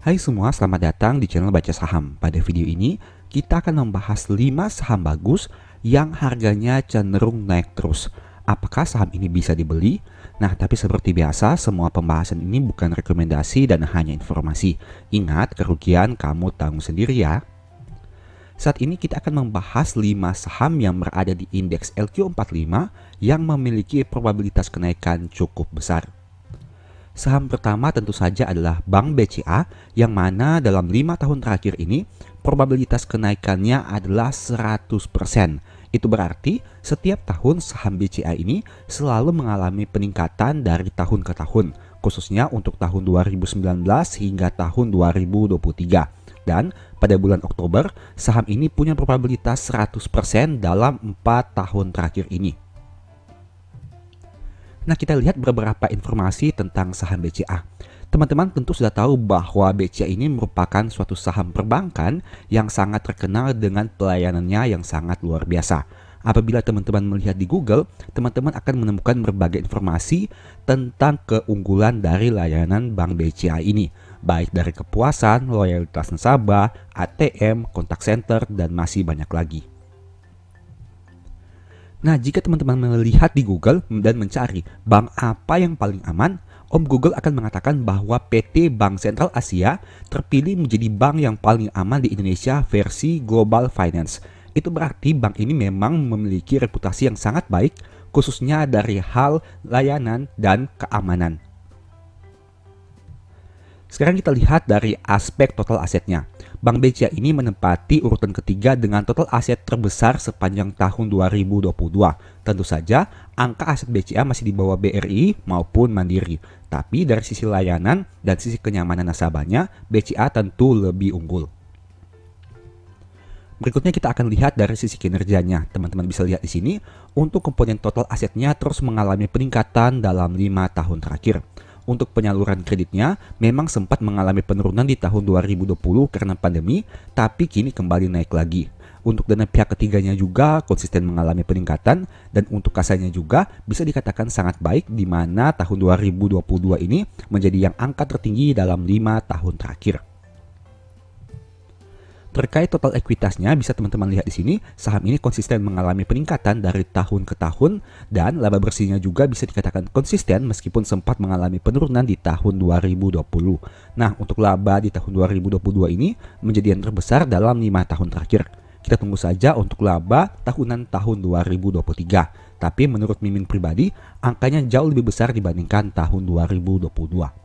Hai semua, selamat datang di channel Baca Saham. Pada video ini, kita akan membahas 5 saham bagus yang harganya cenderung naik terus. Apakah saham ini bisa dibeli? Nah, tapi seperti biasa, semua pembahasan ini bukan rekomendasi dan hanya informasi. Ingat, kerugian kamu tanggung sendiri ya. Saat ini kita akan membahas 5 saham yang berada di indeks LQ45 yang memiliki probabilitas kenaikan cukup besar. Saham pertama tentu saja adalah Bank BCA yang mana dalam 5 tahun terakhir ini probabilitas kenaikannya adalah 100%. Itu berarti setiap tahun saham BCA ini selalu mengalami peningkatan dari tahun ke tahun, khususnya untuk tahun 2019 hingga tahun 2023. Dan pada bulan Oktober, saham ini punya probabilitas 100% dalam 4 tahun terakhir ini. Nah, kita lihat beberapa informasi tentang saham BCA. Teman-teman tentu sudah tahu bahwa BCA ini merupakan suatu saham perbankan yang sangat terkenal dengan pelayanannya yang sangat luar biasa. Apabila teman-teman melihat di Google, teman-teman akan menemukan berbagai informasi tentang keunggulan dari layanan Bank BCA ini, baik dari kepuasan, loyalitas nasabah, ATM, kontak center, dan masih banyak lagi. Nah, jika teman-teman melihat di Google dan mencari bank apa yang paling aman, Om Google akan mengatakan bahwa PT Bank Sentral Asia terpilih menjadi bank yang paling aman di Indonesia versi Global Finance. Itu berarti bank ini memang memiliki reputasi yang sangat baik, khususnya dari hal layanan dan keamanan. Sekarang kita lihat dari aspek total asetnya. Bank BCA ini menempati urutan ketiga dengan total aset terbesar sepanjang tahun 2022. Tentu saja, angka aset BCA masih di bawah BRI maupun Mandiri. Tapi dari sisi layanan dan sisi kenyamanan nasabahnya, BCA tentu lebih unggul. Berikutnya kita akan lihat dari sisi kinerjanya. Teman-teman bisa lihat di sini, untuk komponen total asetnya terus mengalami peningkatan dalam 5 tahun terakhir. Untuk penyaluran kreditnya memang sempat mengalami penurunan di tahun 2020 karena pandemi, tapi kini kembali naik lagi. Untuk dana pihak ketiganya juga konsisten mengalami peningkatan, dan untuk kasanya juga bisa dikatakan sangat baik, di mana tahun 2022 ini menjadi yang angka tertinggi dalam 5 tahun terakhir. Terkait total ekuitasnya, bisa teman-teman lihat di sini, saham ini konsisten mengalami peningkatan dari tahun ke tahun, dan laba bersihnya juga bisa dikatakan konsisten meskipun sempat mengalami penurunan di tahun 2020. Nah, untuk laba di tahun 2022 ini menjadi yang terbesar dalam 5 tahun terakhir. Kita tunggu saja untuk laba tahunan tahun 2023. Tapi menurut Mimin pribadi, angkanya jauh lebih besar dibandingkan tahun 2022.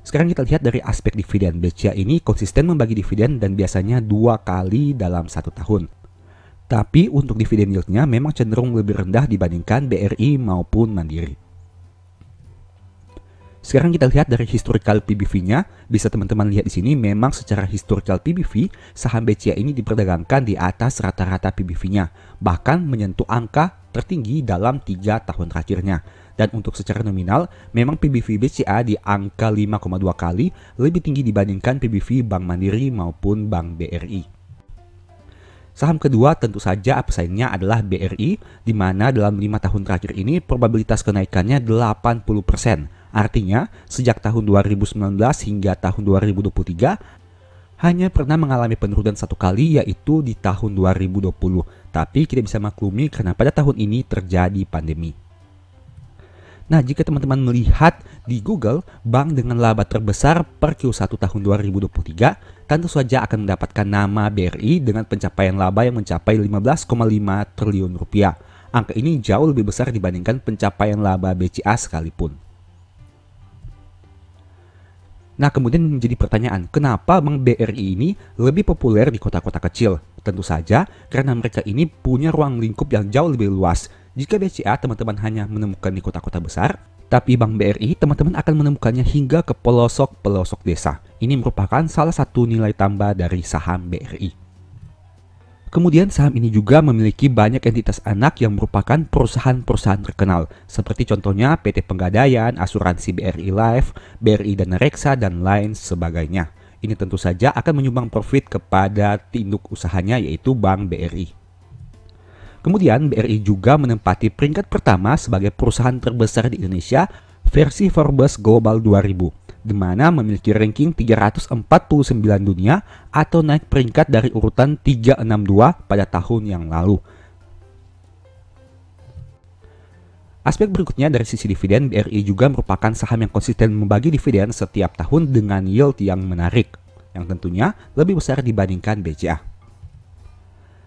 Sekarang kita lihat dari aspek dividen. BCA ini konsisten membagi dividen dan biasanya 2 kali dalam 1 tahun. Tapi untuk dividen yieldnya memang cenderung lebih rendah dibandingkan BRI maupun Mandiri. Sekarang kita lihat dari historical PBV-nya. Bisa teman-teman lihat di sini, memang secara historical PBV, saham BCA ini diperdagangkan di atas rata-rata PBV-nya. Bahkan menyentuh angka tertinggi dalam 3 tahun terakhirnya. Dan untuk secara nominal, memang PBV BCA di angka 5,2 kali lebih tinggi dibandingkan PBV Bank Mandiri maupun Bank BRI. Saham kedua tentu saja pesaingnya adalah BRI, di mana dalam 5 tahun terakhir ini probabilitas kenaikannya 80%. Artinya, sejak tahun 2019 hingga tahun 2023, hanya pernah mengalami penurunan 1 kali, yaitu di tahun 2020. Tapi kita bisa maklumi karena pada tahun ini terjadi pandemi. Nah, jika teman-teman melihat di Google, bank dengan laba terbesar per Q1 tahun 2023, tentu saja akan mendapatkan nama BRI dengan pencapaian laba yang mencapai 15,5 triliun rupiah. Angka ini jauh lebih besar dibandingkan pencapaian laba BCA sekalipun. Nah, kemudian menjadi pertanyaan, kenapa Bank BRI ini lebih populer di kota-kota kecil? Tentu saja karena mereka ini punya ruang lingkup yang jauh lebih luas. Jika BCA teman-teman hanya menemukan di kota-kota besar, tapi Bank BRI teman-teman akan menemukannya hingga ke pelosok-pelosok desa. Ini merupakan salah satu nilai tambah dari saham BRI. Kemudian saham ini juga memiliki banyak entitas anak yang merupakan perusahaan-perusahaan terkenal, seperti contohnya PT Pegadaian, Asuransi BRI Life, BRI Dana Reksa, dan lain sebagainya. Ini tentu saja akan menyumbang profit kepada induk usahanya, yaitu Bank BRI. Kemudian BRI juga menempati peringkat pertama sebagai perusahaan terbesar di Indonesia versi Forbes Global 2000. di mana memiliki ranking 349 dunia atau naik peringkat dari urutan 362 pada tahun yang lalu. Aspek berikutnya dari sisi dividen, BRI juga merupakan saham yang konsisten membagi dividen setiap tahun dengan yield yang menarik, yang tentunya lebih besar dibandingkan BCA.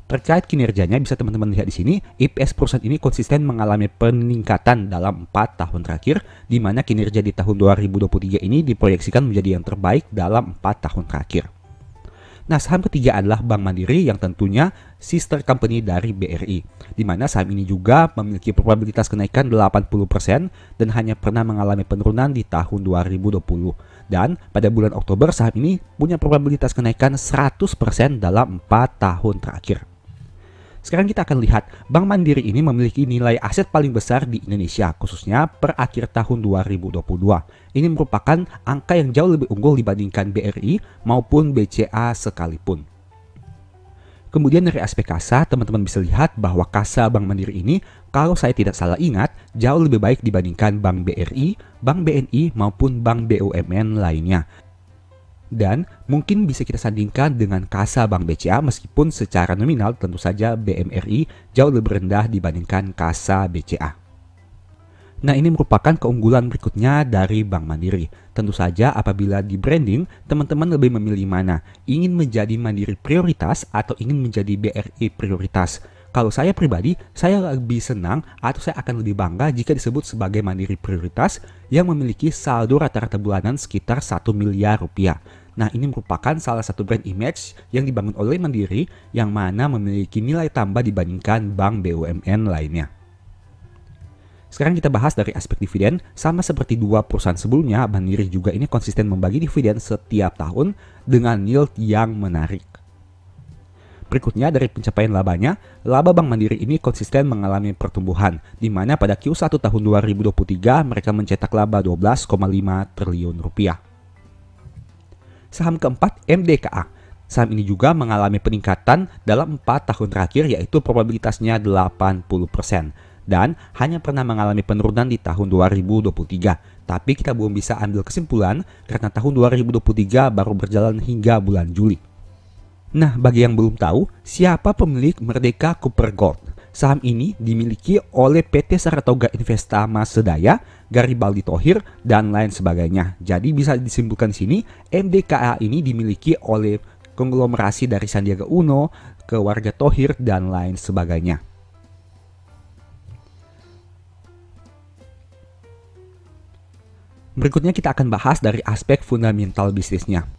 Terkait kinerjanya, bisa teman-teman lihat di sini, EPS perusahaan ini konsisten mengalami peningkatan dalam 4 tahun terakhir, di mana kinerja di tahun 2023 ini diproyeksikan menjadi yang terbaik dalam 4 tahun terakhir. Nah, saham ketiga adalah Bank Mandiri yang tentunya sister company dari BRI, di mana saham ini juga memiliki probabilitas kenaikan 80% dan hanya pernah mengalami penurunan di tahun 2020. Dan pada bulan Oktober saham ini punya probabilitas kenaikan 100% dalam 4 tahun terakhir. Sekarang kita akan lihat, Bank Mandiri ini memiliki nilai aset paling besar di Indonesia, khususnya per akhir tahun 2022. Ini merupakan angka yang jauh lebih unggul dibandingkan BRI maupun BCA sekalipun. Kemudian dari aspek kasa, teman-teman bisa lihat bahwa kasa Bank Mandiri ini, kalau saya tidak salah ingat, jauh lebih baik dibandingkan Bank BRI, Bank BNI maupun Bank BUMN lainnya. Dan mungkin bisa kita sandingkan dengan kasa Bank BCA, meskipun secara nominal tentu saja BMRI jauh lebih rendah dibandingkan kasa BCA. Nah, ini merupakan keunggulan berikutnya dari Bank Mandiri. Tentu saja apabila di branding, teman-teman lebih memilih mana, ingin menjadi Mandiri prioritas atau ingin menjadi BRI prioritas. Kalau saya pribadi, saya lebih senang atau saya akan lebih bangga jika disebut sebagai Mandiri prioritas yang memiliki saldo rata-rata bulanan sekitar 1 miliar rupiah. Nah, ini merupakan salah satu brand image yang dibangun oleh Mandiri yang mana memiliki nilai tambah dibandingkan bank BUMN lainnya. Sekarang kita bahas dari aspek dividen. Sama seperti dua perusahaan sebelumnya, Mandiri juga ini konsisten membagi dividen setiap tahun dengan yield yang menarik. Berikutnya dari pencapaian labanya, laba Bank Mandiri ini konsisten mengalami pertumbuhan, di mana pada Q1 tahun 2023 mereka mencetak laba 12,5 triliun rupiah. Saham keempat, MDKA. Saham ini juga mengalami peningkatan dalam 4 tahun terakhir, yaitu probabilitasnya 80%. Dan hanya pernah mengalami penurunan di tahun 2023. Tapi kita belum bisa ambil kesimpulan karena tahun 2023 baru berjalan hingga bulan Juli. Nah, bagi yang belum tahu, siapa pemilik Merdeka Cooper Gold? Saham ini dimiliki oleh PT Saratoga Investama Sedaya, Garibaldi Thohir, dan lain sebagainya. Jadi bisa disimpulkan di sini, MDKA ini dimiliki oleh konglomerasi dari Sandiaga Uno, keluarga Thohir, dan lain sebagainya. Berikutnya kita akan bahas dari aspek fundamental bisnisnya.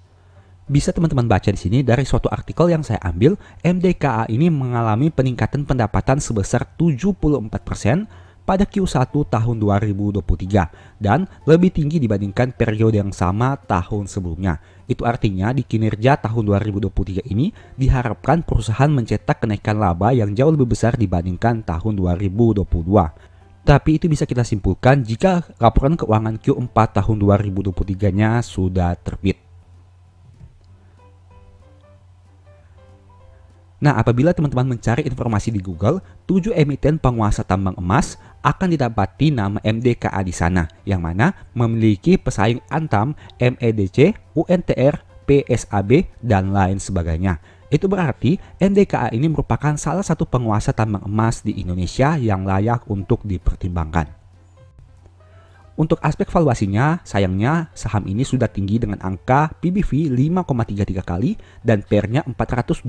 Bisa teman-teman baca di sini dari suatu artikel yang saya ambil, MDKA ini mengalami peningkatan pendapatan sebesar 74% pada Q1 tahun 2023 dan lebih tinggi dibandingkan periode yang sama tahun sebelumnya. Itu artinya di kinerja tahun 2023 ini diharapkan perusahaan mencetak kenaikan laba yang jauh lebih besar dibandingkan tahun 2022. Tapi itu bisa kita simpulkan jika laporan keuangan Q4 tahun 2023-nya sudah terbit. Nah, apabila teman-teman mencari informasi di Google, 7 emiten penguasa tambang emas akan didapati nama MDKA di sana, yang mana memiliki pesaing Antam, MEDC, UNTR, PSAB, dan lain sebagainya. Itu berarti MDKA ini merupakan salah satu penguasa tambang emas di Indonesia yang layak untuk dipertimbangkan. Untuk aspek valuasinya, sayangnya saham ini sudah tinggi dengan angka PBV 5,33 kali dan PER-nya 427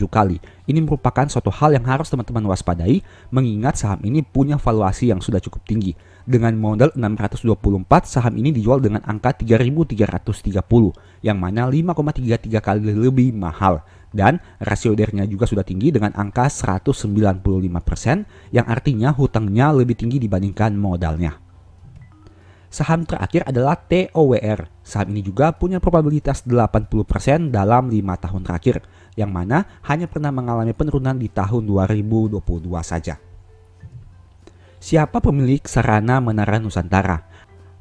kali. Ini merupakan suatu hal yang harus teman-teman waspadai, mengingat saham ini punya valuasi yang sudah cukup tinggi. Dengan modal 624, saham ini dijual dengan angka 3.330, yang mana 5,33 kali lebih mahal. Dan rasio DER-nya juga sudah tinggi dengan angka 195%, yang artinya hutangnya lebih tinggi dibandingkan modalnya. Saham terakhir adalah TOWR. Saham ini juga punya probabilitas 80% dalam 5 tahun terakhir, yang mana hanya pernah mengalami penurunan di tahun 2022 saja. Siapa pemilik Sarana Menara Nusantara?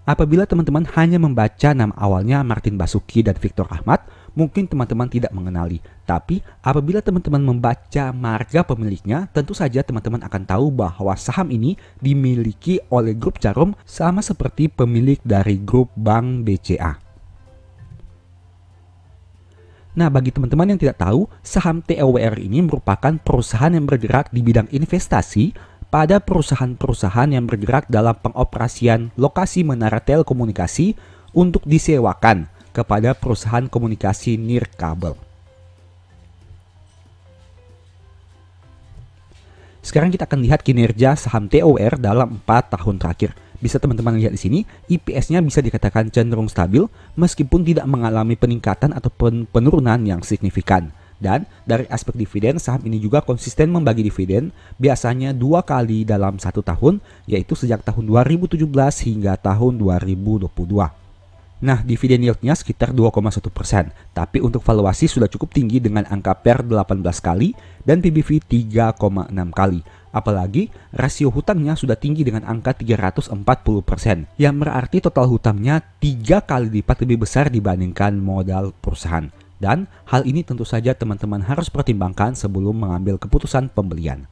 Apabila teman-teman hanya membaca nama awalnya Martin Basuki dan Victor Ahmad, mungkin teman-teman tidak mengenali. Tapi apabila teman-teman membaca marga pemiliknya, tentu saja teman-teman akan tahu bahwa saham ini dimiliki oleh grup Carom sama seperti pemilik dari grup Bank BCA. Nah, bagi teman-teman yang tidak tahu, saham TOWR ini merupakan perusahaan yang bergerak di bidang investasi pada perusahaan-perusahaan yang bergerak dalam pengoperasian lokasi menara telekomunikasi untuk disewakan kepada perusahaan komunikasi nirkabel. Sekarang kita akan lihat kinerja saham TOWR dalam 4 tahun terakhir. Bisa teman-teman lihat di sini, IPS-nya bisa dikatakan cenderung stabil meskipun tidak mengalami peningkatan ataupun penurunan yang signifikan. Dan dari aspek dividen, saham ini juga konsisten membagi dividen biasanya 2 kali dalam 1 tahun, yaitu sejak tahun 2017 hingga tahun 2022. Nah, dividen yield-nya sekitar 2,1%, tapi untuk valuasi sudah cukup tinggi dengan angka PER 18 kali dan PBV 3,6 kali. Apalagi rasio hutangnya sudah tinggi dengan angka 340%, yang berarti total hutangnya 3 kali lipat lebih besar dibandingkan modal perusahaan. Dan hal ini tentu saja teman-teman harus pertimbangkan sebelum mengambil keputusan pembelian.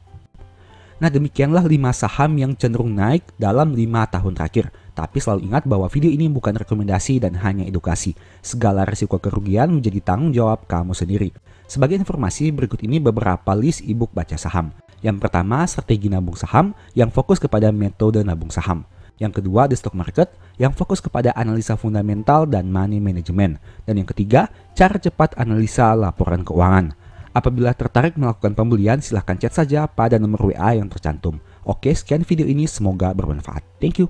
Nah, demikianlah 5 saham yang cenderung naik dalam 5 tahun terakhir. Tapi selalu ingat bahwa video ini bukan rekomendasi dan hanya edukasi. Segala risiko kerugian menjadi tanggung jawab kamu sendiri. Sebagai informasi, berikut ini beberapa list ebook baca saham. Yang pertama, strategi nabung saham yang fokus kepada metode nabung saham. Yang kedua, The Stock Market yang fokus kepada analisa fundamental dan money management. Dan yang ketiga, cara cepat analisa laporan keuangan. Apabila tertarik melakukan pembelian, silahkan chat saja pada nomor WA yang tercantum. Oke, sekian video ini, semoga bermanfaat. Thank you.